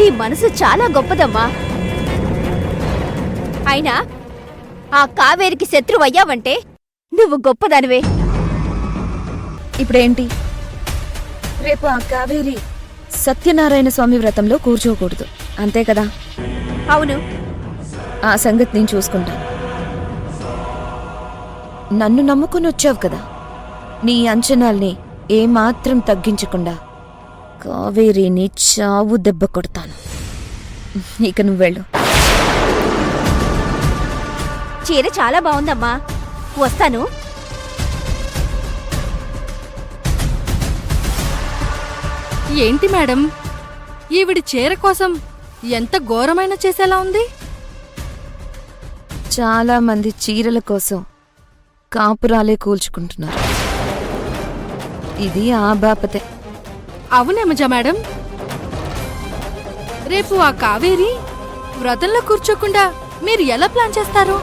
నీ మనసు చాలా గొప్పదమ్మా. అయినా ఆ కావేరికి శత్రువయ్యావంటే నువ్వు గొప్పదానివే. ఇప్పుడేంటి? రేపు ఆ కావేరి సత్యనారాయణ స్వామి వ్రతంలో కూర్చోకూడదు, అంతే కదా? అవును. ఆ సంగతి నేను చూసుకుంటాను. నన్ను నమ్ముకుని వచ్చావు కదా, నీ అంచనాల్ని ఏమాత్రం తగ్గించకుండా కావేరిని చావు దెబ్బ కొడతాను. ఇక నువ్వు వెళ్ళు. చీర చాలా బాగుందమ్మా, వస్తాను. ఏంటి మేడం, ఈవిడి చీర కోసం ఎంత ఘోరమైన చేసేలా ఉంది? చాలా మంది చీరల కోసం కాపురాలే కూల్చుకుంటున్నారు. ఇది ఆ బాపతే. అవునేమజా మేడం, రేపు ఆ కావేరి వ్రతంలో కూర్చోకుండా మీరు ఎలా ప్లాన్ చేస్తారు?